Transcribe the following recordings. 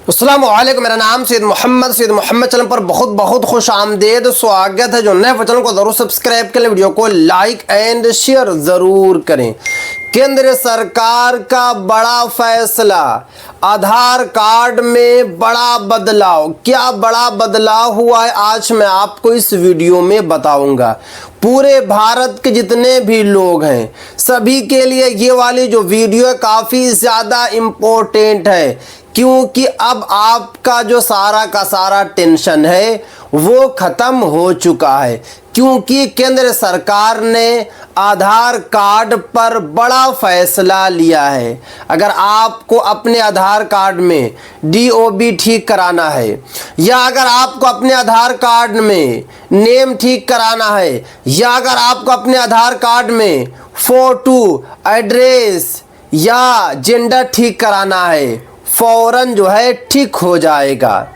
अस्सलाम वालेकुम। मेरा नाम सैयद मोहम्मद चैनल पर बहुत बहुत खुश आमदेद स्वागत है। जो नए चैनल को ज़रूर सब्सक्राइब करें, वीडियो को लाइक एंड शेयर ज़रूर करें। केंद्र सरकार का बड़ा फैसला, आधार कार्ड में बड़ा बदलाव। क्या बड़ा बदलाव हुआ है आज मैं आपको इस वीडियो में बताऊंगा। पूरे भारत के जितने भी लोग हैं सभी के लिए ये वाली जो वीडियो है काफ़ी ज़्यादा इम्पोर्टेंट है, क्योंकि अब आपका जो सारा का सारा टेंशन है वो ख़त्म हो चुका है। क्योंकि केंद्र सरकार ने आधार कार्ड पर बड़ा फैसला लिया है। अगर आपको अपने आधार कार्ड में DOB ठीक कराना है, या अगर आपको अपने आधार कार्ड में नेम ठीक कराना है, या अगर आपको अपने आधार कार्ड में फ़ोटो, एड्रेस या जेंडर ठीक कराना है, फ़ौरन जो है ठीक हो जाएगा।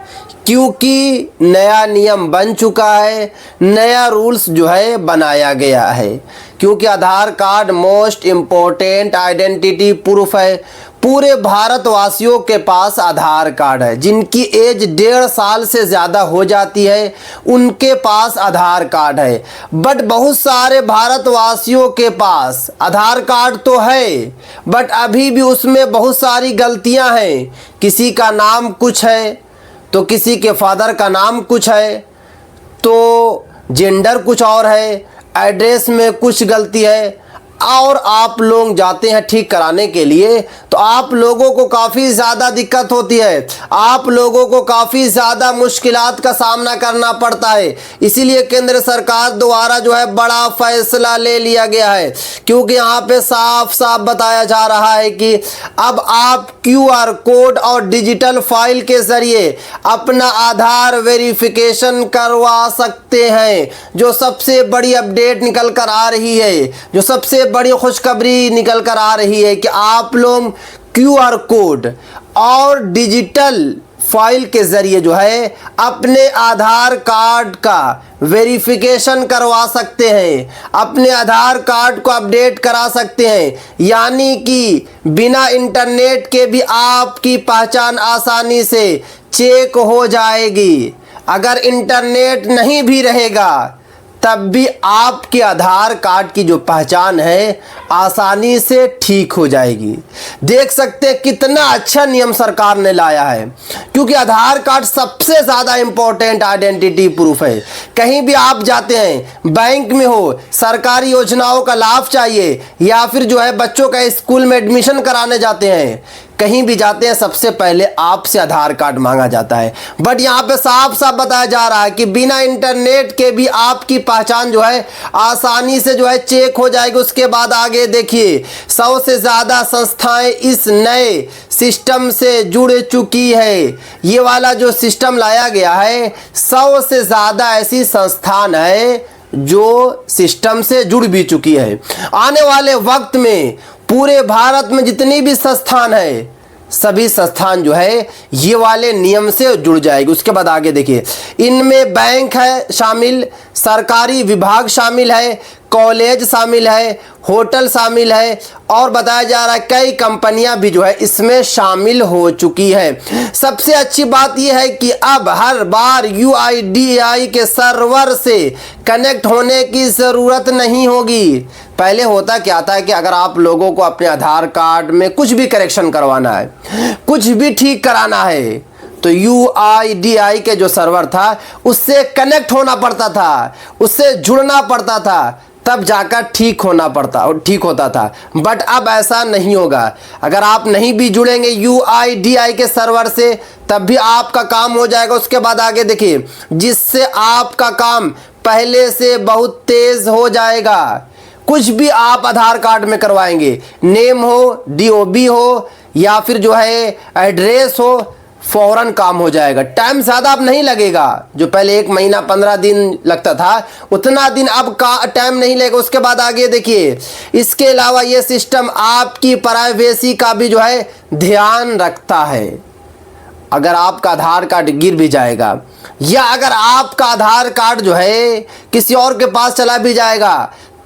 क्योंकि नया नियम बन चुका है, नया रूल्स जो है बनाया गया है। क्योंकि Aadhaar card most important identity proof है। पूरे भारतवासियों के पास आधार कार्ड है। जिनकी एज 1.5 साल से ज़्यादा हो जाती है उनके पास आधार कार्ड है। बट बहुत सारे भारतवासियों के पास आधार कार्ड तो है, बट अभी भी उसमें बहुत सारी गलतियां हैं। किसी का नाम कुछ है तो किसी के फादर का नाम कुछ है, तो जेंडर कुछ और है, एड्रेस में कुछ गलती है, और आप लोग जाते हैं ठीक कराने के लिए तो आप लोगों को काफ़ी ज़्यादा दिक्कत होती है। आप लोगों को काफ़ी ज़्यादा मुश्किलात का सामना करना पड़ता है। इसीलिए केंद्र सरकार द्वारा जो है बड़ा फैसला ले लिया गया है। क्योंकि यहाँ पे साफ साफ बताया जा रहा है कि अब आप QR कोड और डिजिटल फाइल के ज़रिए अपना आधार वेरिफिकेशन करवा सकते हैं। जो सबसे बड़ी अपडेट निकल कर आ रही है, जो सबसे बड़ी खुशखबरी निकल कर आ रही है कि आप लोग QR कोड और डिजिटल फाइल के ज़रिए जो है अपने आधार कार्ड का वेरिफिकेशन करवा सकते हैं, अपने आधार कार्ड को अपडेट करा सकते हैं। यानी कि बिना इंटरनेट के भी आपकी पहचान आसानी से चेक हो जाएगी। अगर इंटरनेट नहीं भी रहेगा तब भी आपके आधार कार्ड की जो पहचान है आसानी से ठीक हो जाएगी। देख सकते हैं कितना अच्छा नियम सरकार ने लाया है। क्योंकि आधार कार्ड सबसे ज़्यादा इम्पोर्टेंट आइडेंटिटी प्रूफ है। कहीं भी आप जाते हैं, बैंक में हो, सरकारी योजनाओं का लाभ चाहिए, या फिर जो है बच्चों का स्कूल में एडमिशन कराने जाते हैं, कहीं भी जाते हैं सबसे पहले आपसे आधार कार्ड मांगा जाता है। बट यहाँ पे साफ साफ बताया जा रहा है कि बिना इंटरनेट के भी आपकी पहचान जो है आसानी से जो है चेक हो जाएगी। उसके बाद आगे देखिए 100 से ज़्यादा संस्थाएं इस नए सिस्टम से जुड़ चुकी है। ये वाला जो सिस्टम लाया गया है, 100 से ज़्यादा ऐसी संस्थान है जो सिस्टम से जुड़ भी चुकी है। आने वाले वक्त में पूरे भारत में जितनी भी संस्थान है सभी संस्थान जो है ये वाले नियम से जुड़ जाएगी। उसके बाद आगे देखिए, इनमें बैंक है शामिल, सरकारी विभाग शामिल है, कॉलेज शामिल है, होटल शामिल है, और बताया जा रहा है कई कंपनियां भी जो है इसमें शामिल हो चुकी है। सबसे अच्छी बात यह है कि अब हर बार UIDAI के सर्वर से कनेक्ट होने की ज़रूरत नहीं होगी। पहले होता क्या था कि अगर आप लोगों को अपने आधार कार्ड में कुछ भी करेक्शन करवाना है, कुछ भी ठीक कराना है, तो UIDAI के जो सर्वर था उससे कनेक्ट होना पड़ता था, उससे जुड़ना पड़ता था, तब जाकर ठीक होता था। बट अब ऐसा नहीं होगा। अगर आप नहीं भी जुड़ेंगे UIDAI के सर्वर से तब भी आपका काम हो जाएगा। उसके बाद आगे देखिए, जिससे आपका काम पहले से बहुत तेज़ हो जाएगा। कुछ भी आप आधार कार्ड में करवाएंगे, नेम हो, DOB हो, या फिर जो है एड्रेस हो, फ़ौरन काम हो जाएगा। टाइम ज़्यादा अब नहीं लगेगा। जो पहले 1 महीना 15 दिन लगता था उतना दिन अब का टाइम नहीं लगेगा। उसके बाद आगे देखिए, इसके अलावा ये सिस्टम आपकी प्राइवेसी का भी जो है ध्यान रखता है। अगर आपका आधार कार्ड गिर भी जाएगा, या अगर आपका आधार कार्ड जो है किसी और के पास चला भी जाएगा,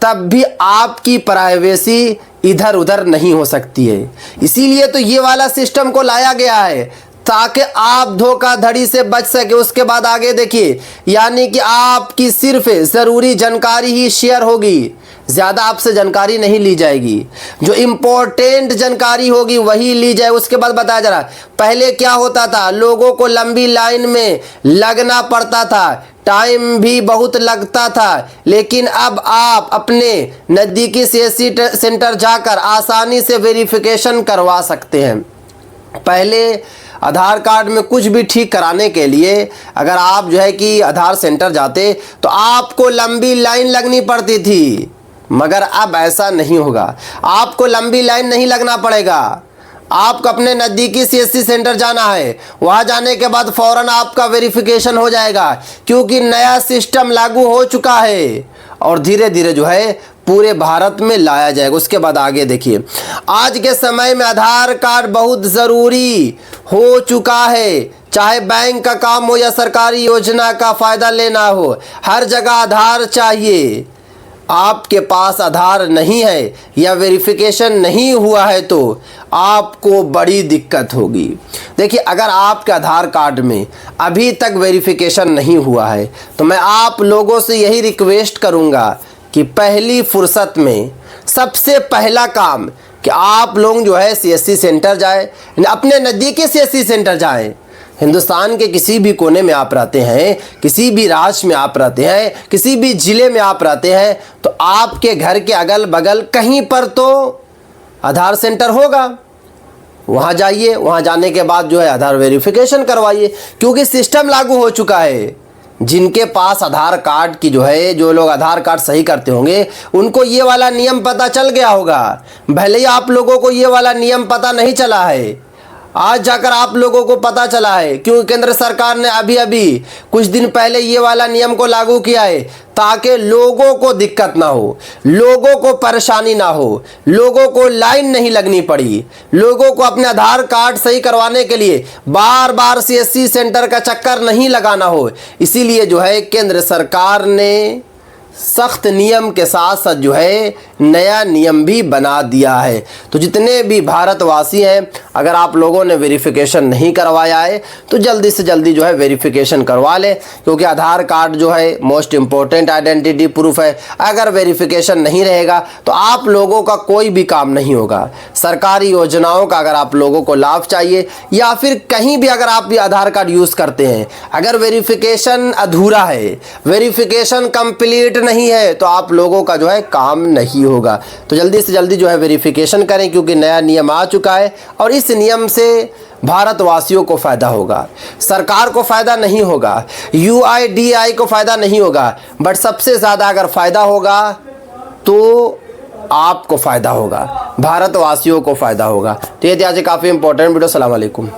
तब भी आपकी प्राइवेसी इधर उधर नहीं हो सकती है। इसीलिए तो ये वाला सिस्टम को लाया गया है, ताकि आप धोखाधड़ी से बच सके। उसके बाद आगे देखिए, यानी कि आपकी सिर्फ ज़रूरी जानकारी ही शेयर होगी, ज़्यादा आपसे जानकारी नहीं ली जाएगी, जो इम्पोर्टेंट जानकारी होगी वही ली जाए। उसके बाद बताया जा रहा है, पहले क्या होता था, लोगों को लंबी लाइन में लगना पड़ता था, टाइम भी बहुत लगता था, लेकिन अब आप अपने नज़दीकी सीएससी सेंटर जाकर आसानी से वेरिफिकेशन करवा सकते हैं। पहले आधार कार्ड में कुछ भी ठीक कराने के लिए अगर आप जो है कि आधार सेंटर जाते तो आपको लंबी लाइन लगनी पड़ती थी, मगर अब ऐसा नहीं होगा। आपको लंबी लाइन नहीं लगना पड़ेगा। आपको अपने नज़दीकी सीएससी सेंटर जाना है, वहाँ जाने के बाद फ़ौरन आपका वेरिफिकेशन हो जाएगा, क्योंकि नया सिस्टम लागू हो चुका है और धीरे धीरे जो है पूरे भारत में लाया जाएगा। उसके बाद आगे देखिए, आज के समय में आधार कार्ड बहुत ज़रूरी हो चुका है, चाहे बैंक का काम हो या सरकारी योजना का फ़ायदा लेना हो, हर जगह आधार चाहिए। आपके पास आधार नहीं है या वेरिफिकेशन नहीं हुआ है तो आपको बड़ी दिक्कत होगी। देखिए, अगर आपके आधार कार्ड में अभी तक वेरिफिकेशन नहीं हुआ है तो मैं आप लोगों से यही रिक्वेस्ट करूंगा कि पहली फुर्सत में सबसे पहला काम कि आप लोग जो है सीएससी सेंटर जाए, अपने नज़दीकी सीएससी सेंटर जाएं। हिंदुस्तान के किसी भी कोने में आप रहते हैं, किसी भी राज्य में आप रहते हैं, किसी भी ज़िले में आप रहते हैं, तो आपके घर के अगल बगल कहीं पर तो आधार सेंटर होगा। वहाँ जाइए, वहाँ जाने के बाद जो है आधार वेरिफिकेशन करवाइए, क्योंकि सिस्टम लागू हो चुका है। जिनके पास आधार कार्ड की जो है, जो लोग आधार कार्ड सही करते होंगे, उनको ये वाला नियम पता चल गया होगा। भले ही आप लोगों को ये वाला नियम पता नहीं चला है, आज जाकर आप लोगों को पता चला है, क्योंकि केंद्र सरकार ने अभी अभी कुछ दिन पहले ये वाला नियम को लागू किया है, ताकि लोगों को दिक्कत ना हो, लोगों को परेशानी ना हो, लोगों को लाइन नहीं लगनी पड़ी, लोगों को अपने आधार कार्ड सही करवाने के लिए बार बार सीएससी सेंटर का चक्कर नहीं लगाना हो। इसीलिए जो है केंद्र सरकार ने सख्त नियम के साथ साथ जो है नया नियम भी बना दिया है। तो जितने भी भारतवासी हैं, अगर आप लोगों ने वेरिफिकेशन नहीं करवाया है तो जल्दी से जल्दी जो है वेरिफिकेशन करवा लें, क्योंकि आधार कार्ड जो है मोस्ट इम्पोर्टेंट आइडेंटिटी प्रूफ है। अगर वेरिफिकेशन नहीं रहेगा तो आप लोगों का कोई भी काम नहीं होगा। सरकारी योजनाओं का अगर आप लोगों को लाभ चाहिए या फिर कहीं भी अगर आप भी आधार कार्ड यूज़ करते हैं, अगर वेरिफिकेशन अधूरा है, वेरिफिकेशन कंप्लीट नहीं है, तो आप लोगों का जो है काम नहीं होगा। तो जल्दी से जल्दी जो है वेरिफिकेशन करें, क्योंकि नया नियम आ चुका है और इस नियम से भारतवासियों को फ़ायदा होगा, सरकार को फ़ायदा नहीं होगा, UIDAI को फ़ायदा नहीं होगा, बट सबसे ज़्यादा अगर फ़ायदा होगा तो आपको फ़ायदा होगा, भारतवासियों को फ़ायदा होगा। तो ये आज काफ़ी इंपॉर्टेंट वीडियो। अस्सलाम वालेकुम।